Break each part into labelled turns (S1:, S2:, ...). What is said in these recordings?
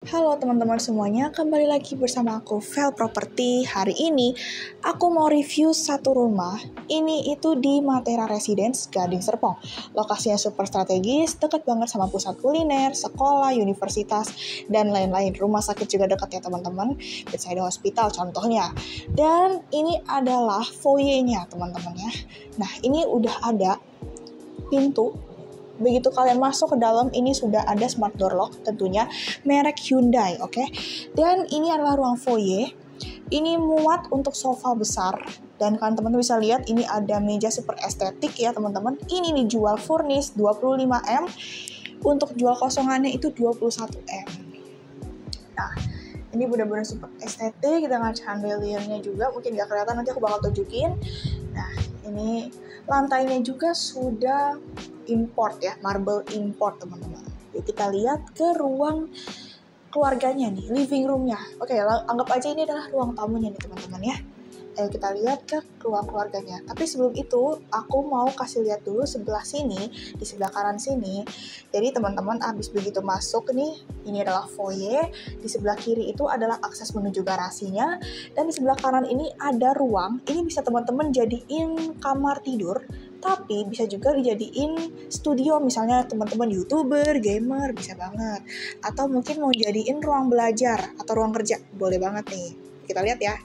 S1: Halo teman-teman semuanya, kembali lagi bersama aku Vel Property. Hari ini aku mau review satu rumah. Ini itu di Matera Residence, Gading Serpong. Lokasinya super strategis, dekat banget sama pusat kuliner, sekolah, universitas, dan lain-lain. Rumah sakit juga dekat ya teman-teman. Bedside Hospital contohnya. Dan ini adalah foyer-nya teman-teman ya. Nah ini udah ada pintu. Begitu kalian masuk ke dalam, ini sudah ada smart door lock tentunya merek Hyundai, oke? Dan ini adalah ruang foyer. Ini muat untuk sofa besar. Dan kalian teman-teman bisa lihat ini ada meja super estetik ya teman-teman. Ini dijual furnish 25M. Untuk jual kosongannya itu 21M. Nah, ini benar-benar super estetik dengan chandeliernya juga. Mungkin gak kelihatan, nanti aku bakal tunjukin. Nah, ini lantainya juga sudah import ya, marble import teman-teman. Jadi kita lihat ke ruang keluarganya nih, living roomnya. Oke, anggap aja ini adalah ruang tamunya nih teman-teman ya. Ayo kita lihat ke ruang keluarganya. Tapi sebelum itu, aku mau kasih lihat dulu sebelah sini, di sebelah kanan sini. Jadi teman-teman abis begitu masuk nih, ini adalah foyer. Di sebelah kiri itu adalah akses menuju garasinya. Dan di sebelah kanan ini ada ruang. Ini bisa teman-teman jadiin kamar tidur. Tapi bisa juga dijadiin studio, misalnya teman-teman YouTuber, gamer, bisa banget. Atau mungkin mau jadiin ruang belajar atau ruang kerja, boleh banget nih. Kita lihat ya.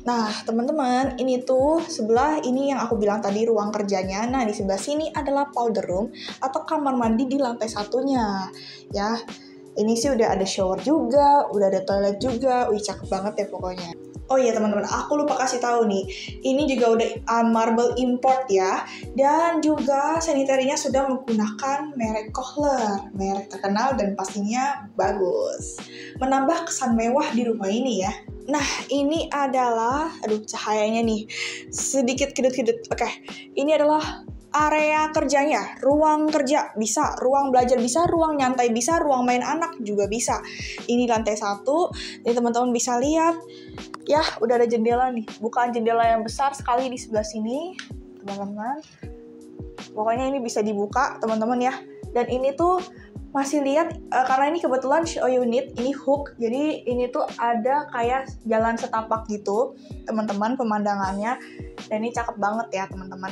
S1: Nah, teman-teman, ini tuh sebelah ini yang aku bilang tadi ruang kerjanya. Nah, di sebelah sini adalah powder room atau kamar mandi di lantai satunya. Ya, ini sih udah ada shower juga, udah ada toilet juga. Wih, cakep banget ya pokoknya. Oh iya teman-teman, aku lupa kasih tahu nih. Ini juga udah marble import ya. Dan juga sanitarinya sudah menggunakan merek Kohler, merek terkenal dan pastinya bagus. Menambah kesan mewah di rumah ini ya. Nah, ini adalah, cahayanya nih sedikit kedut-kedut. Oke, ini adalah area kerjanya, ruang kerja bisa, ruang belajar bisa, ruang nyantai bisa, ruang main anak juga bisa. Ini lantai 1, ini teman-teman bisa lihat. Ya, udah ada jendela nih, bukan jendela yang besar sekali di sebelah sini, teman-teman. Pokoknya ini bisa dibuka, teman-teman ya. Dan ini tuh masih lihat, karena ini kebetulan show unit, ini hook, jadi ini tuh ada kayak jalan setapak gitu, teman-teman, pemandangannya. Dan ini cakep banget ya, teman-teman.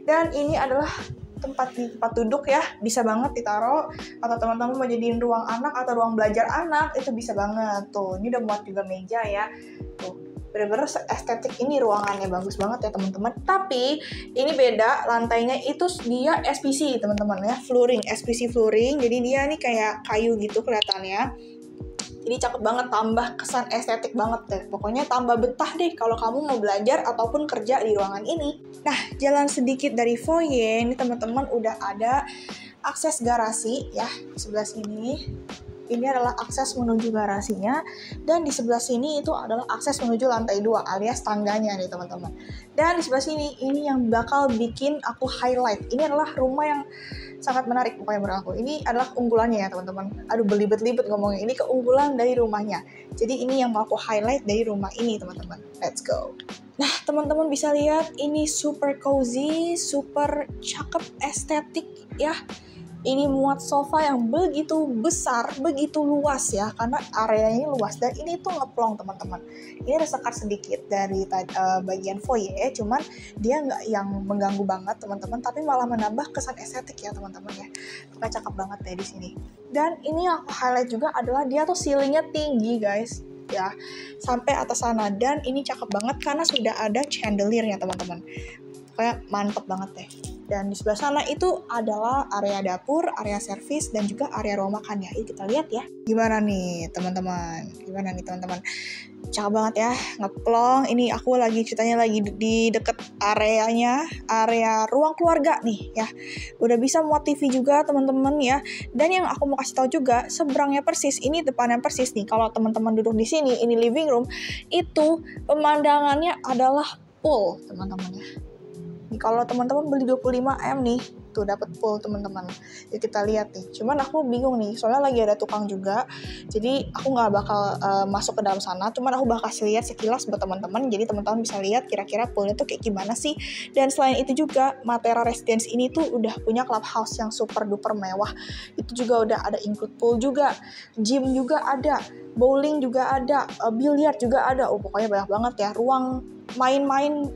S1: Dan ini adalah tempat duduk ya, bisa banget ditaruh, atau teman-teman mau jadiin ruang anak atau ruang belajar anak, itu bisa banget. Tuh, ini udah muat juga meja ya. Tuh, bener-bener estetik ini ruangannya, bagus banget ya teman-teman. Tapi ini beda, lantainya itu dia SPC teman-teman ya, flooring, SPC flooring. Jadi dia nih kayak kayu gitu kelihatannya. Jadi cakep banget, tambah kesan estetik banget deh. Pokoknya tambah betah deh kalau kamu mau belajar ataupun kerja di ruangan ini. Nah, jalan sedikit dari foyer, ini teman-teman udah ada akses garasi ya, di sebelah sini. Ini adalah akses menuju garasinya. Dan di sebelah sini itu adalah akses menuju lantai 2 alias tangganya nih teman-teman. Dan di sebelah sini, ini yang bakal bikin aku highlight. Ini adalah rumah yang sangat menarik pokoknya menurut aku. Ini adalah keunggulannya ya teman-teman. Aduh, belibet-libet ngomongnya. Ini keunggulan dari rumahnya. Jadi ini yang mau aku highlight dari rumah ini teman-teman. Let's go. Nah, teman-teman bisa lihat ini super cozy, super cakep, estetik ya. Ini muat sofa yang begitu besar, begitu luas ya, karena areanya luas. Dan ini tuh ngeplong teman-teman. Ini ada sekat sedikit dari bagian foyer, cuman dia nggak yang mengganggu banget teman-teman, tapi malah menambah kesan estetik ya teman-teman ya. Pokoknya cakep banget deh di sini. Dan ini yang aku highlight juga adalah dia tuh ceilingnya tinggi guys, ya, sampai atas sana. Dan ini cakep banget karena sudah ada chandeliernya teman-teman. Pokoknya mantep banget deh. Dan di sebelah sana itu adalah area dapur, area servis, dan juga area ruang makan ya. Kita lihat ya. Gimana nih teman-teman? Cakep banget ya, ngeplong. Ini aku ceritanya lagi di deket areanya, area ruang keluarga nih ya. Udah bisa muat TV juga teman-teman ya. Dan yang aku mau kasih tahu juga, seberangnya persis, ini depannya persis nih. Kalau teman-teman duduk di sini, ini living room, itu pemandangannya adalah pool teman-teman ya. Kalau teman-teman beli 25M nih, Tuh dapat pool teman-teman. Jadi kita lihat nih. Cuman aku bingung nih, soalnya lagi ada tukang juga. Jadi aku nggak bakal masuk ke dalam sana. Cuman aku bakal lihat sekilas buat teman-teman. Jadi teman-teman bisa lihat kira-kira poolnya tuh kayak gimana sih. Dan selain itu juga Matera Residence ini tuh udah punya clubhouse yang super duper mewah. Itu juga udah ada include pool juga, gym juga ada, bowling juga ada, biliar juga ada. Oh pokoknya banyak banget ya. Ruang main-main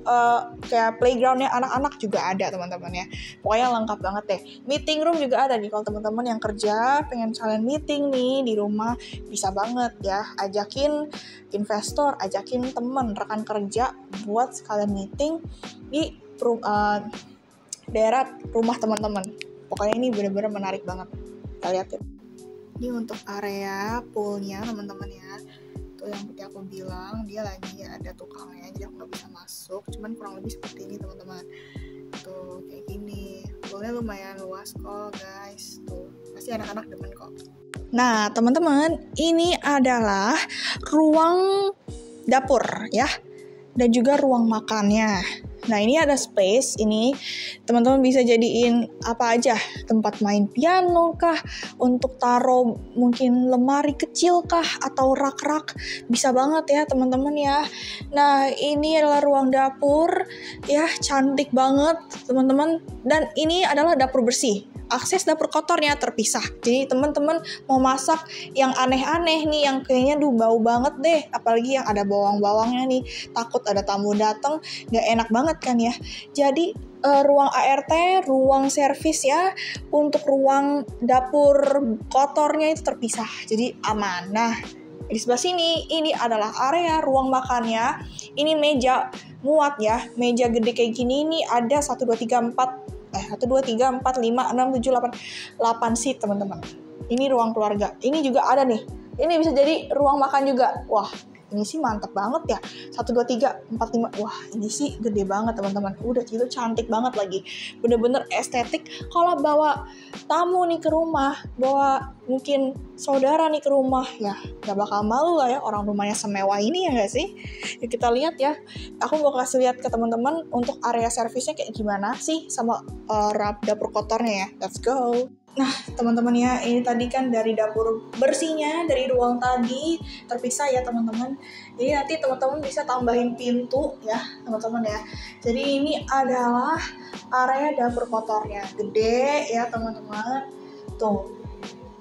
S1: kayak playgroundnya anak-anak juga ada teman-teman ya. Pokoknya lengkap banget deh. Meeting room juga ada nih kalau teman-teman yang kerja pengen kalian meeting nih di rumah, bisa banget ya. Ajakin investor, ajakin temen, rekan kerja buat sekalian meeting di daerah rumah teman-teman. Pokoknya ini benar-benar menarik banget. Kita lihat ya. Ini untuk area poolnya teman-teman ya. Yang seperti aku bilang, dia lagi ada tukangnya, jadi aku nggak bisa masuk. Cuman kurang lebih seperti ini teman-teman. Tuh kayak gini. Poolnya lumayan luas kok guys. Tuh pasti anak-anak demen kok. Nah teman-teman, ini adalah ruang dapur ya, dan juga ruang makannya. Nah ini ada space, ini teman-teman bisa jadiin apa aja, tempat main piano kah, untuk taruh mungkin lemari kecil kah, atau rak-rak, bisa banget ya teman-teman ya. Nah ini adalah ruang dapur ya, cantik banget teman-teman, dan ini adalah dapur bersih. Akses dapur kotornya terpisah. Jadi teman-teman mau masak yang aneh-aneh nih, yang kayaknya bau banget deh, apalagi yang ada bawang-bawangnya nih, takut ada tamu datang, nggak enak banget kan ya. Jadi ruang ART, ruang servis ya, untuk ruang dapur kotornya itu terpisah, jadi aman. Nah di sebelah sini ini adalah area ruang makannya. Ini meja muat ya, meja gede kayak gini. Ini ada 1, 2, 3, 4 1, 2, 3, 4, 5, 6, 7, 8 seat teman-teman. Ini ruang keluarga. Ini juga ada nih. Ini bisa jadi ruang makan juga. Wah, ini sih mantep banget ya. 1, 2, 3, 4, 5. Wah, ini sih gede banget teman-teman. Udah gitu cantik banget lagi. Bener-bener estetik. Kalau bawa tamu nih ke rumah, bawa mungkin saudara nih ke rumah, ya gak bakal malu lah ya, orang rumahnya semewah ini ya gak sih? Ya kita lihat ya. Aku mau kasih lihat ke teman-teman untuk area servisnya kayak gimana sih, sama dapur kotornya ya. Let's go. Nah teman-teman ya, ini tadi kan dari dapur bersihnya, dari ruang tadi terpisah ya teman-teman. Jadi nanti teman-teman bisa tambahin pintu ya teman-teman ya. Jadi ini adalah area dapur kotornya, gede ya teman-teman. Tuh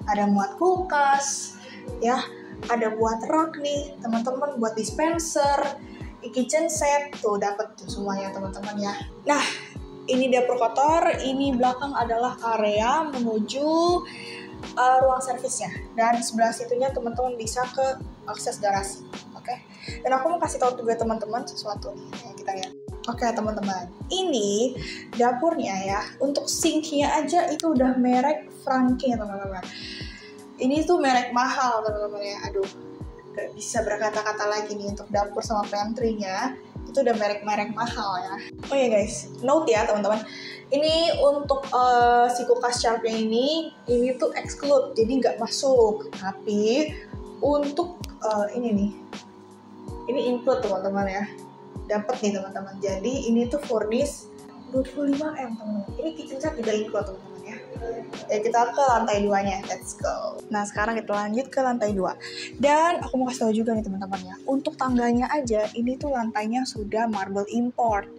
S1: ada muat kulkas ya, ada buat rak nih teman-teman, buat dispenser, kitchen set, tuh dapat tuh semuanya teman-teman ya. Nah ini dapur kotor, ini belakang adalah area menuju ruang servisnya, dan sebelah situnya teman-teman bisa ke akses garasi. Oke. Dan aku mau kasih tahu juga teman-teman sesuatu nih yang kita lihat. Oke teman-teman, ini dapurnya ya, untuk sinknya aja itu udah merek Franke teman-teman. Ini tuh merek mahal teman-teman ya. Aduh, gak bisa berkata-kata lagi nih, untuk dapur sama pantry-nya itu udah merek-merek mahal ya. Oh ya guys, note ya teman-teman. Ini untuk si kulkas Sharpnya ini tuh exclude, jadi nggak masuk. Tapi untuk ini nih, ini include teman-teman ya. Dapat nih teman-teman. Jadi ini tuh furnish 25M teman-teman. Ini kitchen set juga include teman-teman ya. Ya kita ke lantai 2-nya, let's go. Nah sekarang kita lanjut ke lantai 2. Dan aku mau kasih tahu juga nih teman-teman ya, untuk tangganya aja ini tuh lantainya sudah marble import,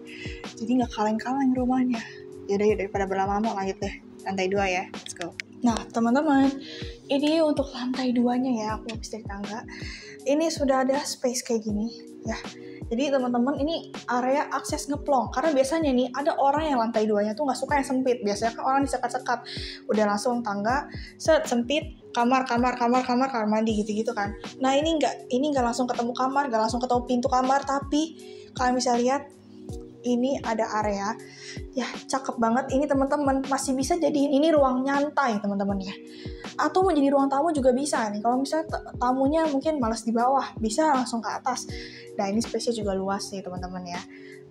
S1: jadi nggak kaleng-kaleng rumahnya. Yaudah daripada berlama-lama, lanjut deh lantai 2 ya, let's go. Nah teman-teman, ini untuk lantai 2-nya ya, aku habis dari tangga. Ini sudah ada space kayak gini ya. Jadi teman-teman, ini area akses ngeplong. Karena biasanya nih ada orang yang lantai 2-nya tuh nggak suka yang sempit. Biasanya kan orang disekat-sekat. Udah langsung tangga, sempit, kamar mandi gitu-gitu kan. Nah ini nggak langsung ketemu kamar, nggak langsung ketemu pintu kamar. Tapi kalian bisa lihat, ini ada area ya, cakep banget. Ini teman-teman masih bisa jadiin ini ruang nyantai teman-teman ya, atau mau jadi ruang tamu juga bisa nih. Kalau misalnya tamunya mungkin malas di bawah, bisa langsung ke atas. Nah ini space-nya juga luas nih teman-teman ya.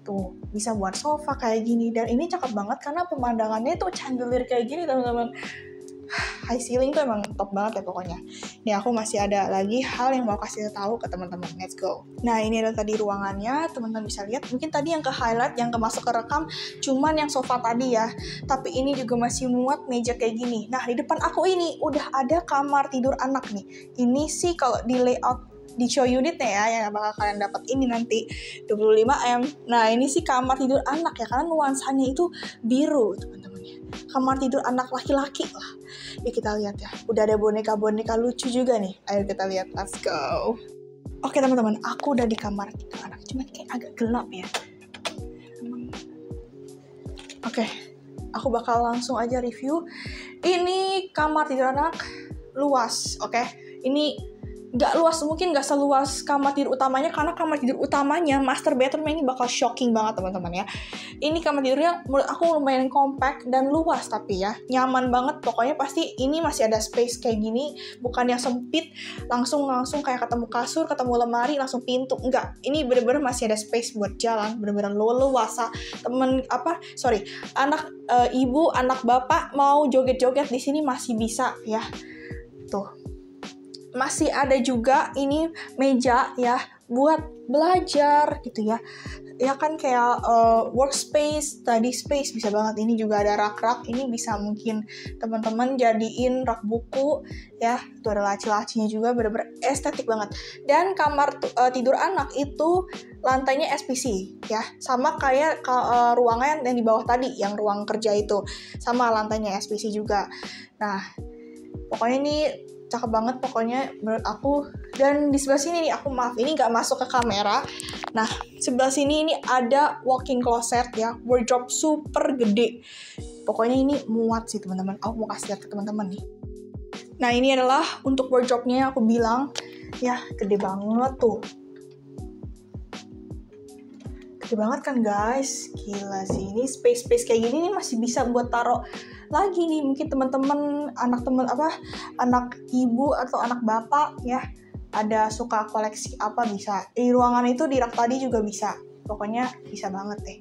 S1: Tuh bisa buat sofa kayak gini, dan ini cakep banget karena pemandangannya tuh chandelier kayak gini teman-teman. high ceiling tuh emang top banget ya pokoknya. Nih aku masih ada lagi hal yang mau kasih tahu ke teman-teman. Let's go. Nah ini adalah tadi ruangannya, teman-teman bisa lihat. Mungkin tadi yang ke highlight, yang ke masuk ke rekam, cuman yang sofa tadi ya. Tapi ini juga masih muat meja kayak gini. Nah di depan aku ini udah ada kamar tidur anak nih. Ini sih kalau di layout di show unitnya ya, yang bakal kalian dapat ini nanti 25M. Nah ini sih kamar tidur anak ya, karena nuansanya itu biru teman-teman ya. Kamar tidur anak laki-laki lah. Yuk kita lihat ya, udah ada boneka-boneka lucu juga nih. Ayo kita lihat, let's go. Oke teman-teman, aku udah di kamar tidur anak, cuman kayak agak gelap ya. Oke, aku bakal langsung aja review. Ini kamar tidur anak luas, oke. Ini nggak luas, mungkin nggak seluas kamar tidur utamanya, karena kamar tidur utamanya, master bedroom ini bakal shocking banget teman-teman ya. Ini kamar tidurnya menurut aku lumayan compact dan luas, tapi ya nyaman banget. Pokoknya pasti ini masih ada space kayak gini, bukan yang sempit langsung kayak ketemu kasur, ketemu lemari, langsung pintu. Enggak, ini bener-bener masih ada space buat jalan, bener-bener luasa. Anak ibu, anak bapak mau joget-joget di sini masih bisa ya. Tuh. Masih ada juga ini meja ya buat belajar gitu ya. Ya kan kayak workspace, study space bisa banget. Ini juga ada rak-rak. Ini bisa mungkin teman-teman jadiin rak buku ya. Itu ada laci-lacinya juga, bener-bener estetik banget. Dan kamar tidur anak itu lantainya SPC ya. Sama kayak ruangan yang di bawah tadi, yang ruang kerja itu. Sama lantainya SPC juga. Nah, pokoknya ini cakep banget pokoknya menurut aku. Dan di sebelah sini nih, aku maaf ini nggak masuk ke kamera. Nah sebelah sini ini ada walk-in closet ya, wardrobe super gede. Pokoknya ini muat sih teman-teman. Aku mau kasih lihat ke teman-teman nih. Nah ini adalah untuk wardrobe-nya, aku bilang ya gede banget tuh. Gede banget kan guys, gila sih. Ini space kayak gini nih masih bisa buat taruh lagi nih, mungkin teman-teman, anak ibu atau anak bapak ya, ada suka koleksi apa bisa. Di ruangan itu di rak tadi juga bisa. Pokoknya bisa banget deh.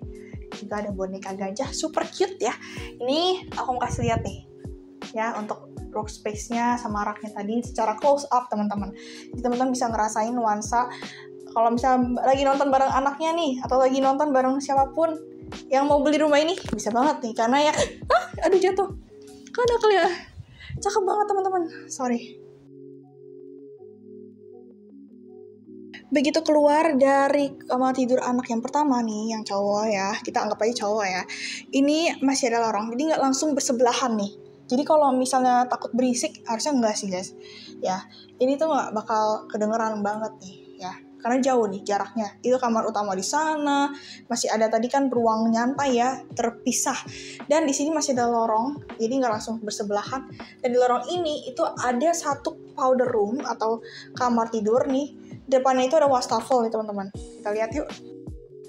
S1: Juga ada boneka gajah super cute ya. Ini aku mau kasih lihat nih ya, untuk workspace-nya sama raknya tadi secara close up teman-teman. Jadi teman-teman bisa ngerasain nuansa kalau misalnya lagi nonton bareng anaknya nih, atau lagi nonton bareng siapapun yang mau beli rumah ini, bisa banget nih. Karena ya, aduh jatuh. Kan udah kelihatan. Cakep banget teman-teman. Sorry. Begitu keluar dari kamar tidur anak yang pertama nih, yang cowok ya, kita anggap aja cowok ya. Ini masih ada lorong, jadi nggak langsung bersebelahan nih. Jadi kalau misalnya takut berisik, harusnya enggak sih guys. Ya, ini tuh nggak bakal kedengeran banget nih ya. Karena jauh nih jaraknya. Itu kamar utama di sana. Masih ada tadi kan ruang nyantai ya, terpisah. Dan di sini masih ada lorong, jadi nggak langsung bersebelahan. Dan di lorong ini itu ada satu powder room atau kamar tidur nih. Depannya itu ada wastafel nih teman-teman. Kita lihat yuk.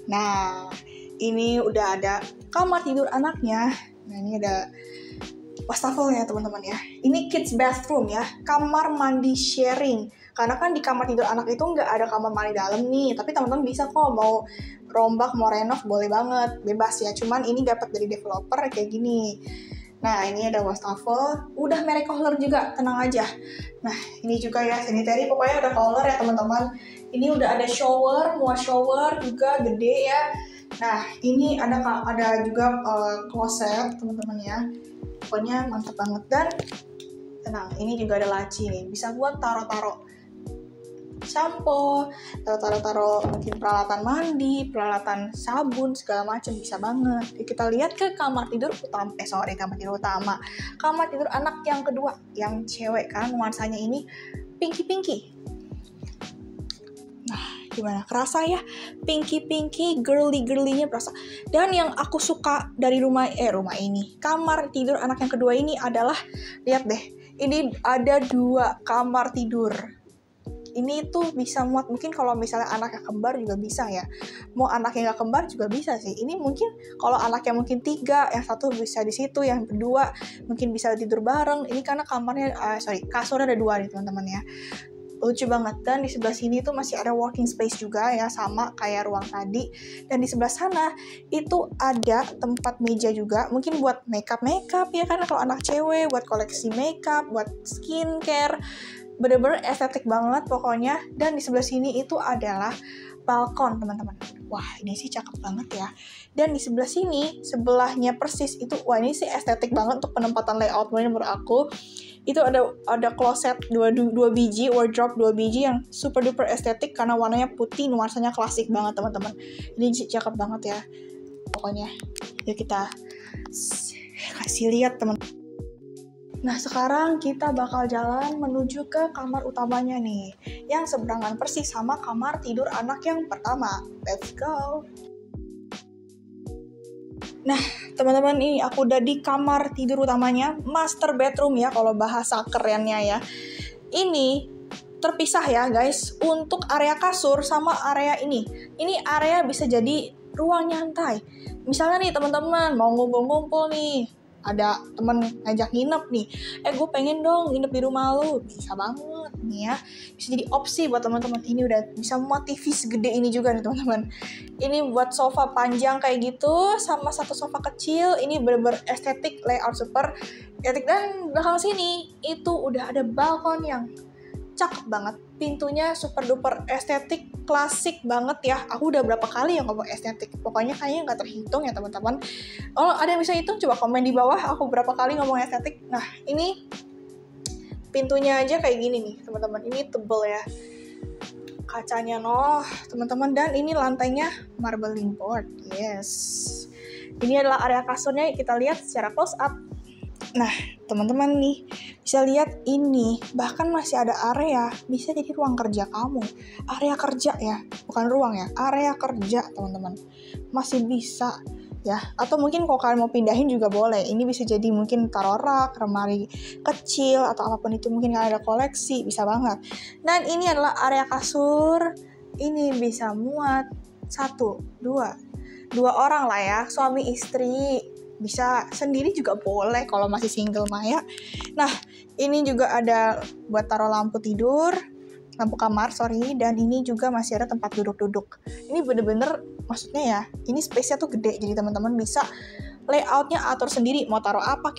S1: Nah, ini udah ada kamar tidur anaknya. Nah, ini ada wastafelnya teman-teman ya. Ini kids bathroom ya, kamar mandi sharing. Karena kan di kamar tidur anak itu nggak ada kamar mandi dalam nih, tapi teman-teman bisa kok mau rombak, mau renov, boleh banget, bebas ya. Cuman ini dapat dari developer kayak gini. Nah ini ada wastafel, udah merek Kohler juga, tenang aja. Nah ini juga ya sanitary, pokoknya udah Kohler ya teman-teman. Ini udah ada shower, muat shower juga gede ya. Nah ini ada juga closet teman-teman ya. Pokoknya mantap banget. Dan tenang, ini juga ada laci nih, bisa buat taro-taro shampoo, taruh mungkin peralatan mandi, peralatan sabun, segala macam bisa banget. Kita lihat ke kamar tidur utama, kamar tidur anak yang kedua, yang cewek kan, nuansanya ini pinky. Nah, gimana? Kerasa ya? Pinky, girly-girlynya berasa. Dan yang aku suka dari rumah ini, kamar tidur anak yang kedua ini adalah, lihat deh, ini ada 2 kamar tidur. Ini tuh bisa muat, mungkin kalau misalnya anaknya kembar juga bisa ya. Mau anaknya nggak kembar juga bisa sih. Ini mungkin kalau anaknya mungkin 3, yang satu bisa di situ, yang kedua mungkin bisa tidur bareng. Ini karena kasurnya ada 2 nih teman-teman ya. lucu banget. Dan di sebelah sini tuh masih ada working space juga ya, sama kayak ruang tadi. Dan di sebelah sana itu ada tempat meja juga, mungkin buat makeup ya kan, kalau anak cewek, buat koleksi makeup, buat skincare, bener-bener estetik banget pokoknya. Dan di sebelah sini itu adalah balkon, teman-teman. Wah, ini sih cakep banget ya. Dan di sebelah sini, sebelahnya persis itu, wah ini sih estetik banget untuk penempatan layout menurut aku. Itu ada closet 2 biji, wardrobe 2 biji yang super duper estetik karena warnanya putih, nuansanya klasik banget, teman-teman. Ini cakep banget ya. Pokoknya, yuk kita kasih lihat, teman. Nah, sekarang kita bakal jalan menuju ke kamar utamanya nih, yang seberangan persis sama kamar tidur anak yang pertama. Let's go! Nah, teman-teman, ini aku udah di kamar tidur utamanya, master bedroom ya kalau bahasa kerennya ya. Ini terpisah ya guys, untuk area kasur sama area ini. Ini area bisa jadi ruang nyantai. Misalnya nih teman-teman mau ngumpul-ngumpul nih, ada temen ngajak nginep nih, gue pengen dong nginep di rumah lu, bisa banget nih ya, bisa jadi opsi buat teman-teman. Ini udah bisa muat TV segede ini juga nih teman-teman. Ini buat sofa panjang kayak gitu, sama satu sofa kecil, ini bener-bener estetik, layout super estetik. Dan belakang sini itu udah ada balkon yang cakep banget, pintunya super duper estetik, klasik banget ya. Aku udah berapa kali yang ngomong estetik, pokoknya kayaknya nggak terhitung ya teman-teman. Kalau ada yang bisa hitung, coba komen di bawah aku berapa kali ngomong estetik. Nah, ini pintunya aja kayak gini nih teman-teman, ini tebel ya kacanya teman-teman. Dan ini lantainya marbling board, yes. Ini adalah area kasurnya, kita lihat secara close up. Nah, teman-teman nih, bisa lihat ini, bahkan masih ada area, bisa jadi ruang kerja kamu. Area kerja ya, bukan ruang ya, area kerja teman-teman. Masih bisa ya, atau mungkin kalau kalian mau pindahin juga boleh. Ini bisa jadi mungkin taruh rak, remari kecil, atau apapun itu, mungkin kalian ada koleksi, bisa banget. Dan ini adalah area kasur, ini bisa muat 1, 2 orang lah ya, suami istri. Bisa sendiri juga boleh kalau masih single mah ya. Nah, ini juga ada buat taruh lampu tidur, lampu kamar, dan ini juga masih ada tempat duduk-duduk. Ini bener-bener, maksudnya ya, ini space-nya tuh gede, jadi teman-teman bisa layout-nya atur sendiri, mau taruh apa,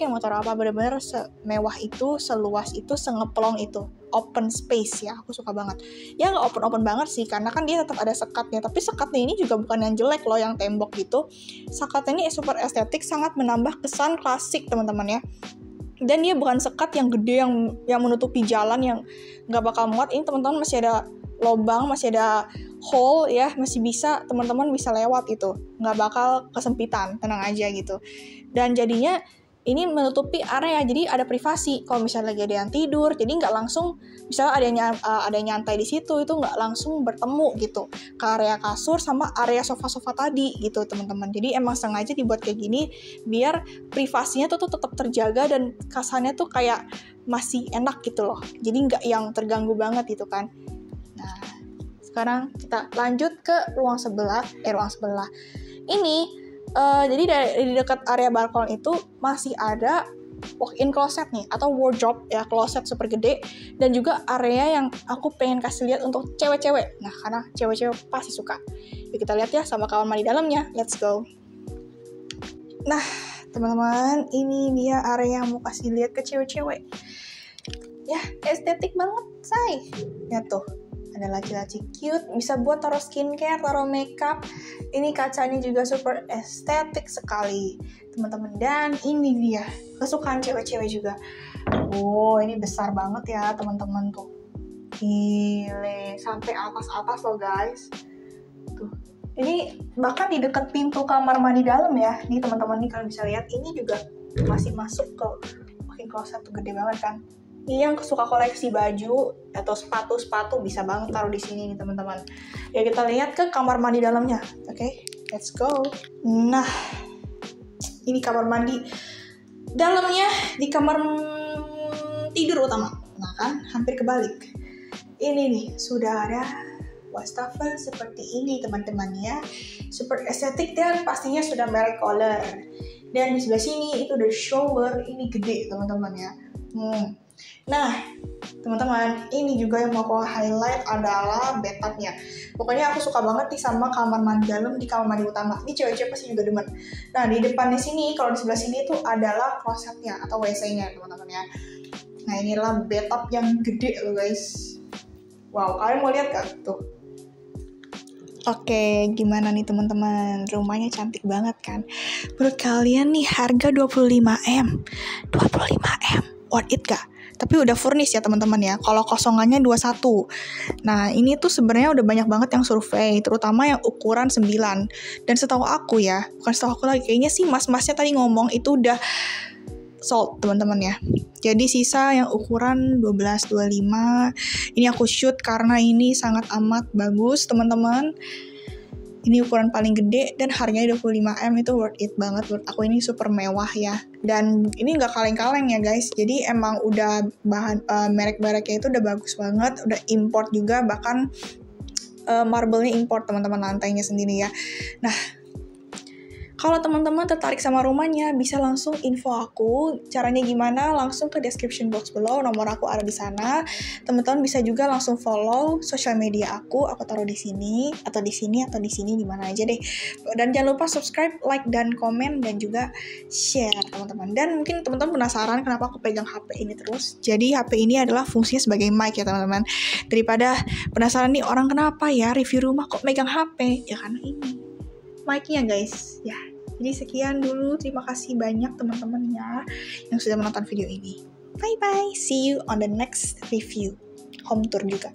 S1: bener-bener semewah itu, seluas itu, sengeplong itu. Open space ya, aku suka banget. Ya nggak open-open banget sih, karena kan dia tetap ada sekatnya, tapi sekatnya ini juga bukan yang jelek loh, yang tembok gitu. Sekatnya ini super estetik, sangat menambah kesan klasik teman-teman ya. Dan dia bukan sekat yang gede, yang menutupi jalan, yang nggak bakal muat. Ini teman-teman masih ada lubang, masih ada hole ya, masih bisa, teman-teman bisa lewat itu, nggak bakal kesempitan, tenang aja gitu. Dan jadinya ini menutupi area, jadi ada privasi. Kalau misalnya lagi ada yang tidur, jadi nggak langsung, misalnya ada yang nyantai di situ, itu nggak langsung bertemu gitu ke area kasur sama area sofa-sofa tadi gitu teman-teman. Jadi emang sengaja dibuat kayak gini biar privasinya tuh tetap terjaga dan kesannya tuh kayak masih enak gitu loh. Jadi nggak yang terganggu banget gitu kan. Nah, sekarang kita lanjut ke ruang sebelah. Ini jadi di dekat area balkon itu masih ada walk-in closet nih, atau wardrobe ya, closet super gede. Dan juga area yang aku pengen kasih lihat untuk cewek-cewek. Nah, karena cewek-cewek pasti suka. Yuk kita lihat ya sama kamar mandi dalamnya. Let's go. Nah, teman-teman, ini dia area yang mau kasih lihat ke cewek-cewek. Ya, estetik banget, say. Ya tuh, ada laki-laki cute, bisa buat taruh skincare, taruh makeup. Ini kacanya juga super estetik sekali, teman-teman. Dan ini dia, kesukaan cewek-cewek juga. Oh, ini besar banget ya, teman-teman tuh. Gile, sampai atas-atas loh, guys. Tuh. Ini bahkan di dekat pintu kamar mandi dalam ya. Nih, teman-teman, nih kalian bisa lihat, ini juga masih masuk ke walk-in closet tuh, gede banget kan. Ini yang suka koleksi baju atau sepatu bisa banget taruh di sini nih teman-teman. Ya kita lihat ke kamar mandi dalamnya. Oke, let's go. Nah, ini kamar mandi dalamnya di kamar tidur utama. Nah kan, hampir kebalik. Ini nih, sudah ada wastafel seperti ini teman-teman ya. Super estetik dan pastinya sudah merek color. Dan di sebelah sini itu ada shower, ini gede teman-teman ya. Nah, Teman-teman, ini juga yang mau aku highlight adalah bathtubnya. Pokoknya aku suka banget nih sama kamar mandi dalam di kamar mandi utama. Ini cewek-cewek pasti juga demen. Nah, di depannya sini, kalau di sebelah sini tuh adalah klosetnya atau WC-nya, teman-teman ya. Nah, inilah bathtub yang gede loh guys. Wow, kalian mau lihat gak? Tuh. Oke, gimana nih teman-teman? Rumahnya cantik banget kan? Menurut kalian nih harga 25M. 25M, worth it gak? Tapi udah furnish ya teman-teman ya. Kalau kosongannya 21. Nah, ini tuh sebenarnya udah banyak banget yang survei, terutama yang ukuran 9. Dan setahu aku ya, bukan setahu aku lagi, kayaknya sih mas-masnya tadi ngomong itu udah sold teman-teman ya. Jadi sisa yang ukuran 12-25. Ini aku shoot karena ini sangat amat bagus teman-teman. Ini ukuran paling gede dan harganya 25M, itu worth it banget. Menurut aku ini super mewah ya. Dan ini nggak kaleng-kaleng ya guys. Jadi emang udah bahan merek-mereknya itu udah bagus banget. Udah import juga, bahkan marble-nya import teman-teman, lantainya sendiri ya. Nah, kalau teman-teman tertarik sama rumahnya, bisa langsung info aku. Caranya gimana? Langsung ke description box below, nomor aku ada di sana. Teman-teman bisa juga langsung follow sosial media aku taruh di sini, atau di sini, atau di sini, di mana aja deh. Dan jangan lupa subscribe, like, dan komen, dan juga share, teman-teman. Dan mungkin teman-teman penasaran kenapa aku pegang HP ini terus. Jadi HP ini adalah fungsinya sebagai mic ya, teman-teman. Daripada penasaran nih orang kenapa ya review rumah kok megang HP, ya karena ini mic-nya guys ya. Jadi sekian dulu, terima kasih banyak teman-teman ya yang sudah menonton video ini. Bye bye, see you on the next review home tour juga.